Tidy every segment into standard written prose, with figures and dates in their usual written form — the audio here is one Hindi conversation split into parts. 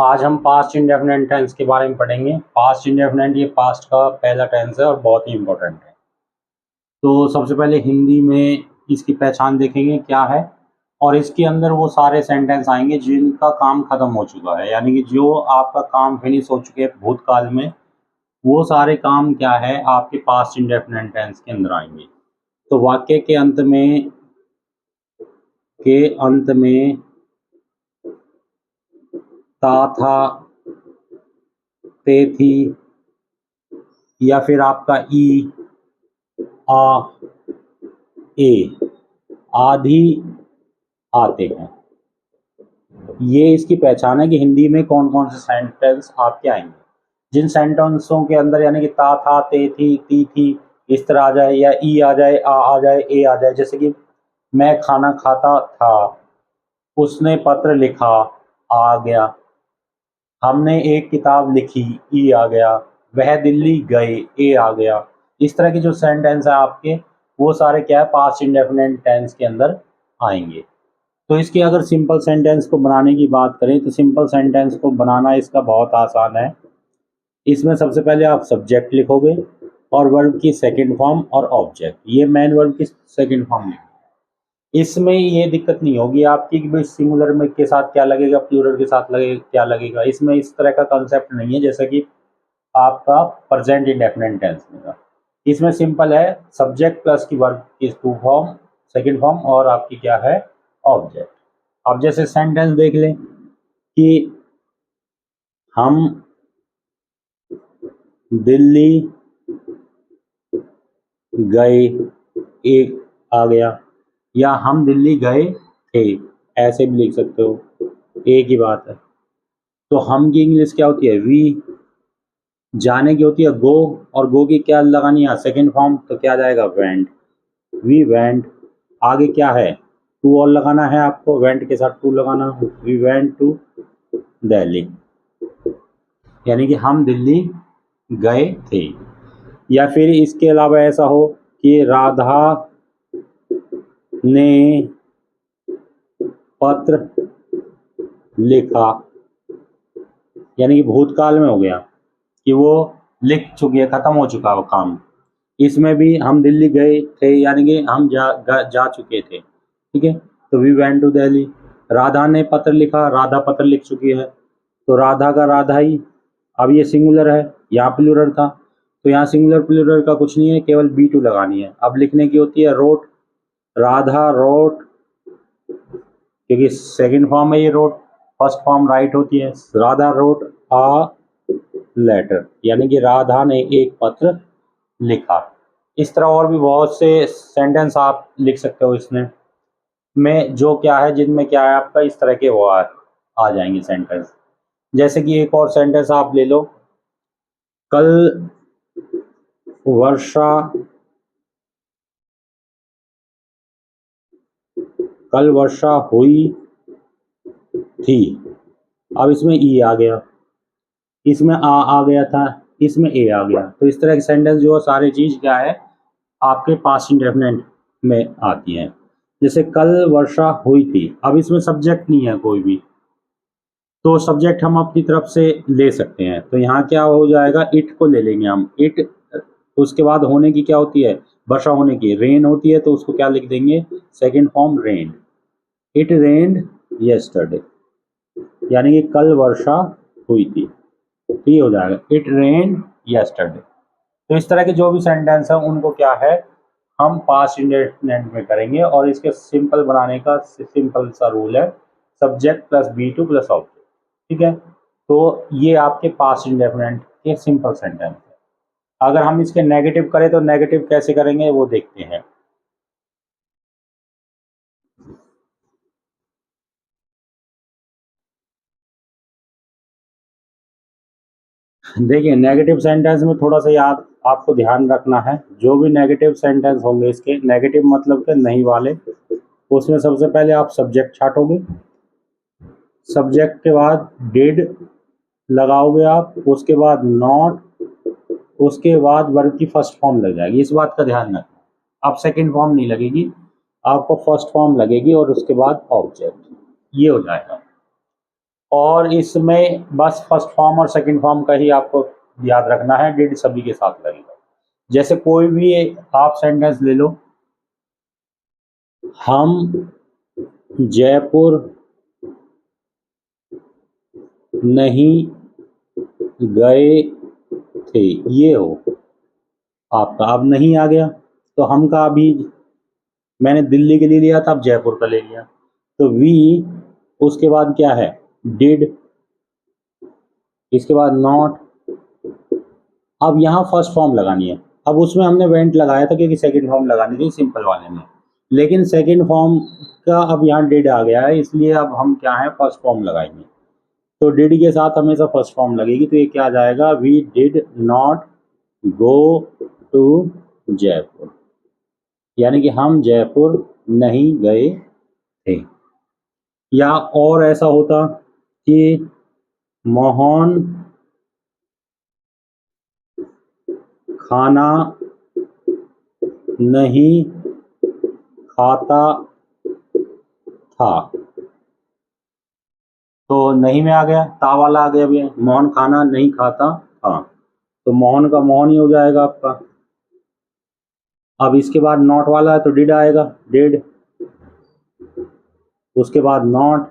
आज हम पास्ट इंडेफिनिट टेंस के बारे में पढ़ेंगे। पास्ट इंडेफिनिट ये पास्ट का पहला टेंस है और बहुत ही इम्पोर्टेंट है। तो सबसे पहले हिंदी में इसकी पहचान देखेंगे क्या है, और इसके अंदर वो सारे सेंटेंस आएंगे जिनका काम खत्म हो चुका है, यानी कि जो आपका काम फिनिश हो चुके हैं भूतकाल में, वो सारे काम क्या है आपके पास्ट इंडेफिनिट टेंस के अंदर आएंगे। तो वाक्य के अंत में था, ते थी, या फिर आपका ई, आ, ए आदि आते हैं। ये इसकी पहचान है कि हिंदी में कौन कौन से सेंटेंस आपके आएंगे। जिन सेंटेंसों के अंदर यानी कि ता, था, ते थी, ती थी इस तरह आ जाए, या ई आ जाए, आ जाए, ए आ जाए। जैसे कि मैं खाना खाता था, उसने पत्र लिखा, आ गया। हमने एक किताब लिखी, ई आ गया। वह दिल्ली गए, ए आ गया। इस तरह के जो सेंटेंस है आपके, वो सारे क्या है पास्ट इंडेफिनिट टेंस के अंदर आएंगे। तो इसके अगर सिंपल सेंटेंस को बनाने की बात करें तो सिंपल सेंटेंस को बनाना इसका बहुत आसान है। इसमें सबसे पहले आप सब्जेक्ट लिखोगे और वर्ब की सेकंड फॉर्म और ऑब्जेक्ट, ये मेन वर्ब की सेकंड फॉर्म लिखोगे। इसमें ये दिक्कत नहीं होगी आपकी कि भाई सिंगुलर में के साथ क्या लगेगा, प्लूरल के साथ क्या लगेगा। इसमें इस तरह का कंसेप्ट नहीं है जैसा कि आपका प्रेजेंट इंडेफिनिट टेंस में था। इसमें सिंपल है, सब्जेक्ट प्लस की वर्ब की टू फॉर्म, सेकंड फॉर्म, और आपकी क्या है ऑब्जेक्ट। अब जैसे सेंटेंस देख लें कि हम दिल्ली गए, एक आ गया, या हम दिल्ली गए थे, ऐसे भी लिख सकते हो, एक ही बात है। तो हम की इंग्लिश क्या होती है, वी। जाने की होती है गो, और गो की क्या लगानी है सेकंड फॉर्म, तो क्या जाएगा वेंट, वी वेंट। आगे क्या है, टू और लगाना है आपको, वेंट के साथ टू लगाना, वी वेंट टू दिल्ली, यानी कि हम दिल्ली गए थे। या फिर इसके अलावा ऐसा हो कि राधा ने पत्र लिखा, यानी कि भूतकाल में हो गया कि वो लिख चुकी है, खत्म हो चुका वो काम। इसमें भी हम दिल्ली गए थे यानी कि हम जा चुके थे, ठीक है। तो we went to Delhi. Radha ने पत्र लिखा, राधा पत्र लिख चुकी है, तो राधा का राधा ही। अब ये सिंगुलर है, यहाँ प्लूरल था, तो यहाँ सिंगुलर प्लूरल का कुछ नहीं है, केवल बी टू लगानी है। अब लिखने की होती है रोट, राधा रोट, क्योंकि सेकंड फॉर्म में ये रोट, फर्स्ट फॉर्म राइट होती है। राधा रोट आ लेटर, यानी कि राधा ने एक पत्र लिखा। इस तरह और भी बहुत से सेंटेंस आप लिख सकते हो इसमें में जो क्या है, जिनमें क्या है आपका इस तरह के वो आ जाएंगे सेंटेंस। जैसे कि एक और सेंटेंस आप ले लो, कल वर्षा हुई थी। अब इसमें ई आ गया, इसमें आ गया था, इसमें ए आ गया। तो इस तरह के सेंटेंस जो सारी चीज क्या है आपके पास्ट इंडेफिनिट में आती है। जैसे कल वर्षा हुई थी, अब इसमें सब्जेक्ट नहीं है कोई भी, तो सब्जेक्ट हम अपनी तरफ से ले सकते हैं। तो यहाँ क्या हो जाएगा, इट को ले लेंगे हम, इट। उसके बाद होने की क्या होती है, वर्षा होने की, रेन होती है, तो उसको क्या लिख देंगे second form rain, it rained yesterday, यानी कि कल वर्षा हुई थी, ये हो जाएगा इट रेन्ड यस्टरडे। तो इस तरह के जो भी सेंटेंस है उनको क्या है हम पास्ट इंडेफिनिट में करेंगे, और इसके सिंपल बनाने का सिंपल सा रूल है, subject plus V two plus object, ठीक है। तो ये आपके पास्ट इंडेफिनिट के सिंपल सेंटेंस है। अगर हम इसके नेगेटिव करें तो नेगेटिव कैसे करेंगे वो देखते हैं। देखिए नेगेटिव सेंटेंस में थोड़ा सा याद आपको ध्यान रखना है, जो भी नेगेटिव सेंटेंस होंगे इसके, नेगेटिव मतलब के नहीं वाले, उसमें सबसे पहले आप सब्जेक्ट छाटोगे, सब्जेक्ट के बाद डिड लगाओगे आप, उसके बाद नॉट, उसके बाद वर्ब की फर्स्ट फॉर्म लग जाएगी। इस बात का ध्यान रखना, अब सेकंड फॉर्म नहीं लगेगी, आपको फर्स्ट फॉर्म लगेगी और उसके बाद ऑब्जेक्ट, ये हो जाएगा। और इसमें बस फर्स्ट फॉर्म और सेकंड फॉर्म का ही आपको याद रखना है, डिड सभी के साथ लगेगा। जैसे कोई भी आप सेंटेंस ले लो, हम जयपुर नहीं गए थे, ये हो आपका। अब नहीं आ गया तो हम का अभी मैंने दिल्ली के लिए लिया था, अब जयपुर का ले लिया, तो वी, उसके बाद क्या है डिड, इसके बाद नॉट। अब यहाँ फर्स्ट फॉर्म लगानी है। अब उसमें हमने वेंट लगाया था क्योंकि सेकंड फॉर्म लगानी थी सिंपल वाले में, लेकिन सेकंड फॉर्म का अब यहाँ डिड आ गया है, इसलिए अब हम क्या है फर्स्ट फॉर्म लगाएंगे। तो डिड के साथ हमेशा फर्स्ट फॉर्म लगेगी, तो ये क्या आ जाएगा, we did not go to Jaipur, यानी कि हम जयपुर नहीं गए थे। या और ऐसा होता कि मोहन खाना नहीं खाता था, तो नहीं में आ गया, ता वाला आ गया भी, मोहन खाना नहीं खाता था, तो मोहन का मोहन ही हो जाएगा आपका। अब इसके बाद नॉट वाला है तो डिड आएगा, डिड, उसके बाद नॉट,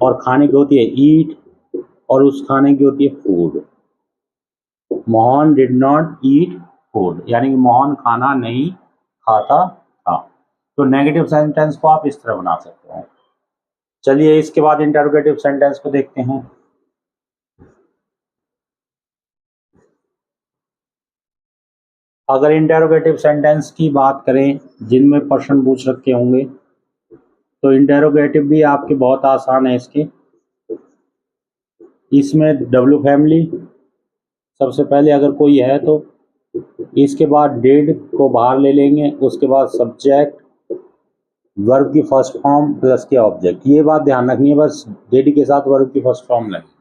और खाने की होती है ईट, और उस खाने की होती है food. Mohan did not eat food, यानी कि मोहन खाना नहीं खाता था। तो नेगेटिव सेंटेंस को आप इस तरह बना सकते हैं। चलिए इसके बाद इंटरोगेटिव सेंटेंस को देखते हैं। अगर इंटरोगेटिव सेंटेंस की बात करें जिनमें प्रश्न पूछ रखे होंगे, तो इंटरोगेटिव भी आपके बहुत आसान है इसके। इसमें डब्ल्यू फैमिली सबसे पहले अगर कोई है तो, इसके बाद डिड को बाहर ले लेंगे, उसके बाद सब्जेक्ट, वर्ब की फर्स्ट फॉर्म प्लस के ऑब्जेक्ट। ये बात ध्यान रखनी है, बस डिड के साथ वर्ब की फर्स्ट फॉर्म लगे,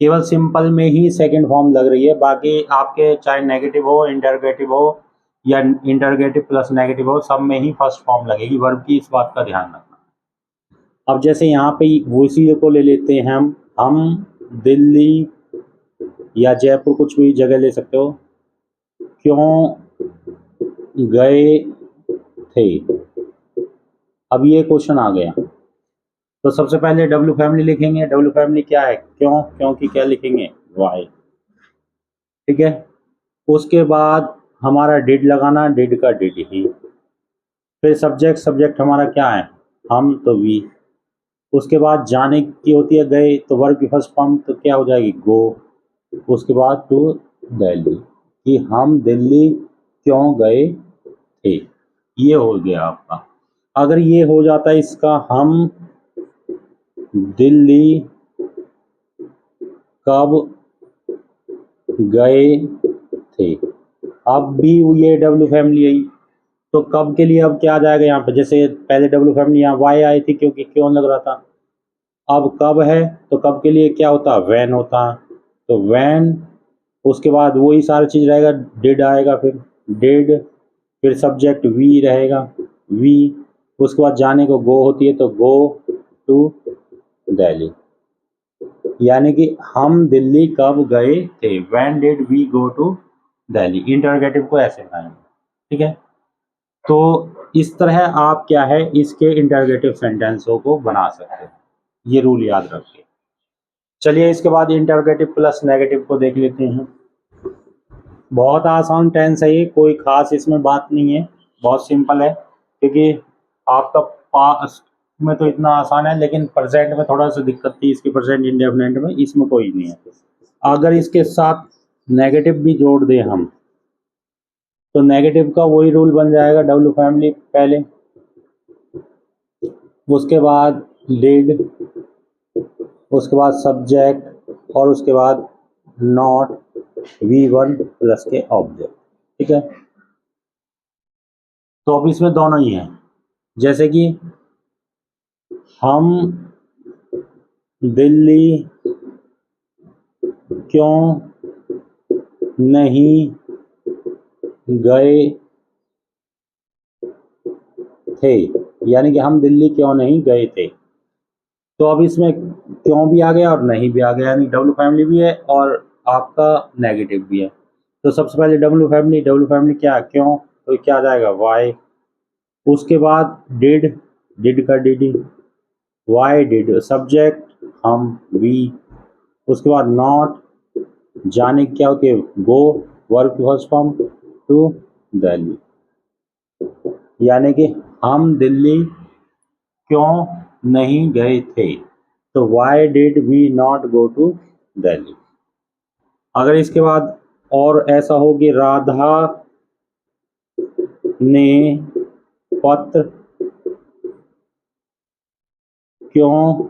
केवल सिंपल में ही सेकंड फॉर्म लग रही है, बाकी आपके चाहे नेगेटिव हो, इंटरोगेटिव हो, या इंटरोगेटिव प्लस नेगेटिव हो, सब में ही फर्स्ट फॉर्म लगेगी वर्ब की, इस बात का ध्यान रखना। अब जैसे यहाँ पे उसी को ले लेते हैं हम दिल्ली या जयपुर, कुछ भी जगह ले सकते हो, क्यों गए थे। अब ये क्वेश्चन आ गया, तो सबसे पहले डब्ल्यू फैमिली लिखेंगे। डब्ल्यू फैमिली क्या है, क्यों, क्योंकि क्या लिखेंगे, वाई, ठीक है। उसके बाद हमारा डिड लगाना, डिड का डिड ही, फिर सब्जेक्ट, सब्जेक्ट हमारा क्या है हम, तो वी। उसके बाद जाने की होती है गए, तो वर्ब की फर्स्ट फॉर्म तो क्या हो जाएगी, गो। उसके बाद टू दिल्ली, कि हम दिल्ली क्यों गए थे, ये हो गया आपका। अगर ये हो जाता है इसका, हम दिल्ली कब गए थे, अब भी ये डब्ल्यू फैमिली आई, तो कब के लिए अब क्या आ जाएगा यहाँ पे, जैसे पहले डब्ल्यू फैमिली यहाँ वाई आई थी क्योंकि क्यों लग रहा था, अब कब है तो कब के लिए क्या होता है, वैन होता है, तो वैन। उसके बाद वही सारी चीज़ रहेगा, डिड आएगा, फिर डिड, फिर सब्जेक्ट वी रहेगा, वी। उसके बाद जाने को गो होती है, तो गो टू दिल्ली, यानी कि हम दिल्ली कब गए थे, when did we go to Delhi. Interrogative को ऐसे बनाएंगे, ठीक है। तो इस तरह आप क्या है इसके इंटरोगेटिव सेंटेंसों को बना सकते हैं, ये रूल याद रखिए। चलिए इसके बाद इंटरोगेटिव प्लस नेगेटिव को देख लेते हैं। बहुत आसान टेंस है ये, कोई खास इसमें बात नहीं है, बहुत सिंपल है, क्योंकि आपका पास्ट में तो इतना आसान है, लेकिन प्रेजेंट में थोड़ा सा दिक्कत थी इसकी, प्रेजेंट इंडेफिनिट में, इसमें कोई नहीं है। अगर इसके साथ नेगेटिव भी जोड़ दें हम, तो नेगेटिव का वही रूल बन जाएगा, डब्ल्यू फैमिली पहले, उसके बाद डिड, उसके बाद सब्जेक्ट, और उसके बाद नॉट, V1 प्लस के ऑब्जेक्ट, ठीक है। तो अब इसमें दोनों ही हैं, जैसे कि हम दिल्ली क्यों नहीं गए थे, यानी कि हम दिल्ली क्यों नहीं गए थे, तो अब इसमें क्यों भी आ गया और नहीं भी आ गया, यानी डब्ल्यू फैमिली भी है और आपका नेगेटिव भी है। तो सबसे पहले डब्ल्यू फैमिली क्या है, क्यों, तो क्या आ जाएगा वाई। उसके बाद डिड का डिडी, वाई डिड सब्जेक्ट, हम वी। उसके बाद नॉट, जाने की क्या होती है, गो, वर्ब की फर्स्ट फॉर्म टू दिल्ली, यानी कि हम दिल्ली क्यों नहीं गए थे, तो why did we not go to Delhi. अगर इसके बाद और ऐसा हो कि राधा ने पत्र क्यों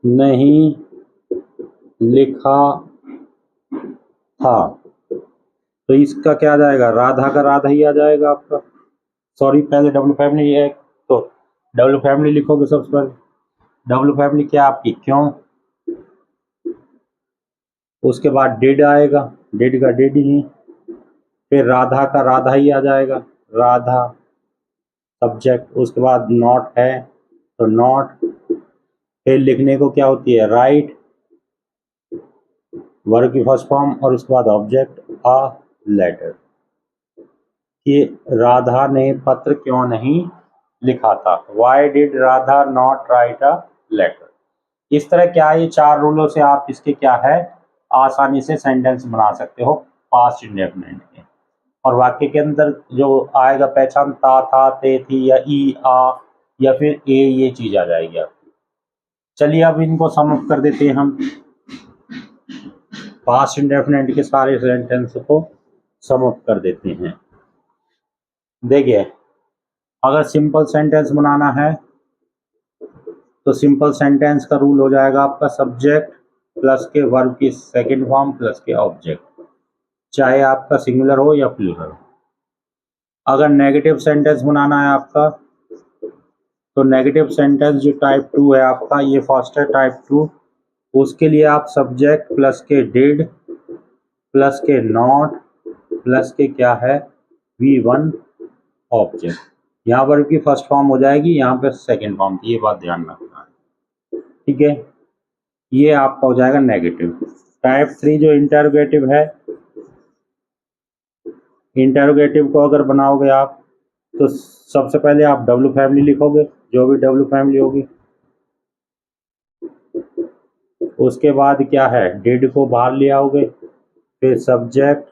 नहीं लिखा था, तो इसका क्या आ जाएगा, राधा का राधा ही आ जाएगा आपका। सॉरी, पहले डब्ल्यू फैमिली है तो डब्ल्यू फैमिली लिखोगे सबसे पहले। डब्ल्यू फैमिली क्या आपकी, क्यों। उसके बाद डिड आएगा, डिड का डिड ही, फिर राधा का राधा ही आ जाएगा, राधा सब्जेक्ट। उसके बाद नॉट है तो नॉट, फिर लिखने को क्या होती है, राइट, वर्ब की फर्स्ट फॉर्म, और उसके बाद ऑब्जेक्ट अ लेटर। कि राधा ने पत्र क्यों नहीं लिखा था, why did Radha not write a letter. इस तरह क्या है, ये 4 रूलों से आप इसके क्या है, आसानी से सेंटेंस बना सकते हो पास्ट इंडेफिनिट के। और वाक्य के अंदर जो आएगा पहचान, ता, था, ते, थी, या ई, आ, या फिर ए, ये चीज आ जाएगी आपकी। चलिए अब इनको सम अप कर देते हैं हम, पास्ट इंडेफिनिट के सारे सेंटेंस को सम अप कर देते हैं। देखिए, अगर सिंपल सेंटेंस बनाना है तो सिंपल सेंटेंस का रूल हो जाएगा आपका सब्जेक्ट प्लस के वर्ब की सेकंड फॉर्म प्लस के ऑब्जेक्ट, चाहे आपका सिंगुलर हो या प्लूरल हो। अगर नेगेटिव सेंटेंस बनाना है आपका, तो नेगेटिव सेंटेंस जो टाइप 2 है आपका, ये फर्स्ट है टाइप 2, उसके लिए आप सब्जेक्ट प्लस के डिड प्लस के नॉट प्लस के क्या है, V1 ऑब्जेक्ट। यहाँ पर की फर्स्ट फॉर्म हो जाएगी, यहाँ पे सेकंड फॉर्म की, ये बात ध्यान रखना है, ठीक है। ये आपका हो जाएगा नेगेटिव। टाइप 3 जो इंटरोगेटिव है, इंटरोगेटिव को अगर बनाओगे आप तो सबसे पहले आप डब्ल्यू फैमिली लिखोगे, जो भी डब्ल्यू फैमिली होगी। उसके बाद क्या है, डिड को बाहर ले आओगे, फिर सब्जेक्ट,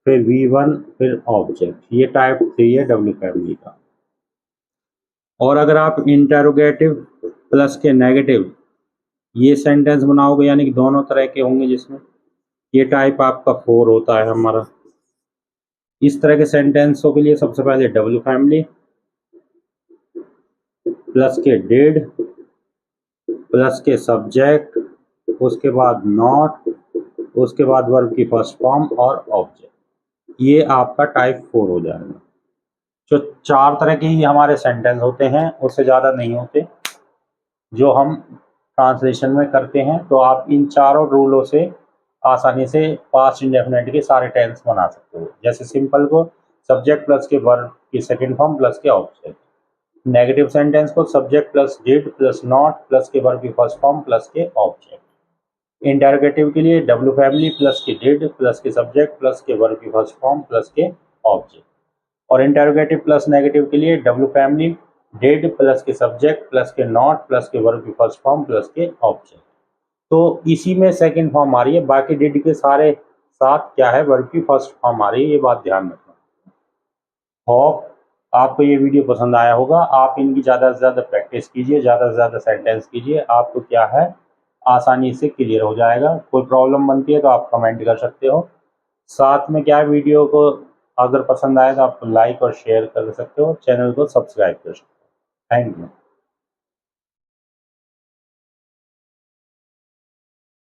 फिर V1, फिर ऑब्जेक्ट। ये टाइप 3 है डब्ल्यू फैमिली का। और अगर आप इंटरोगेटिव प्लस के नेगेटिव ये सेंटेंस बनाओगे, यानी कि दोनों तरह के होंगे जिसमें, ये टाइप आपका 4 होता है हमारा। इस तरह के सेंटेंसों के लिए सबसे पहले डब्ल्यू फैमिली प्लस के डिड प्लस के सब्जेक्ट, उसके बाद नॉट, उसके बाद वर्ब की फर्स्ट फॉर्म और ऑब्जेक्ट। ये आपका टाइप 4 हो जाएगा। जो 4 तरह के ही हमारे सेंटेंस होते हैं, उससे ज़्यादा नहीं होते जो हम ट्रांसलेशन में करते हैं। तो आप इन चारों रूलों से आसानी से पास्ट इंडेफिनिट के सारे टेंस बना सकते हो। जैसे सिंपल को सब्जेक्ट प्लस के वर्ब की सेकंड फॉर्म प्लस के ऑब्जेक्ट, नेगेटिव सेंटेंस को subject plus did plus not plus के वर्ब की फर्स्ट फॉर्म प्लस के ऑब्जेक्ट, इंटरोगेटिव के लिए डब्ल्यू फैमिली प्लस के डिड प्लस के सब्जेक्ट प्लस के वर्ब की फर्स्ट फॉर्म प्लस के ऑब्जेक्ट, और इंटरोगेटिव प्लस नेगेटिव के लिए डब्ल्यू फैमिली डिड प्लस के सब्जेक्ट प्लस के नॉट प्लस के वर्ब की फर्स्ट फॉर्म प्लस के ऑब्जेक्ट। तो इसी में सेकंड फॉर्म आ रही है, बाकी डिड के सारे साथ क्या है, वर्ब की फर्स्ट फॉर्म आ रही है, ये बात ध्यान रखना। होप आपको ये वीडियो पसंद आया होगा। आप इनकी ज़्यादा से ज़्यादा प्रैक्टिस कीजिए, ज़्यादा से ज़्यादा सेंटेंस कीजिए, आपको क्या है आसानी से क्लियर हो जाएगा। कोई प्रॉब्लम बनती है तो आप कमेंट कर सकते हो। साथ में क्या है, वीडियो को अगर पसंद आए तो आप लाइक और शेयर कर सकते हो, चैनल को सब्सक्राइब कर सकते हो। Thank you.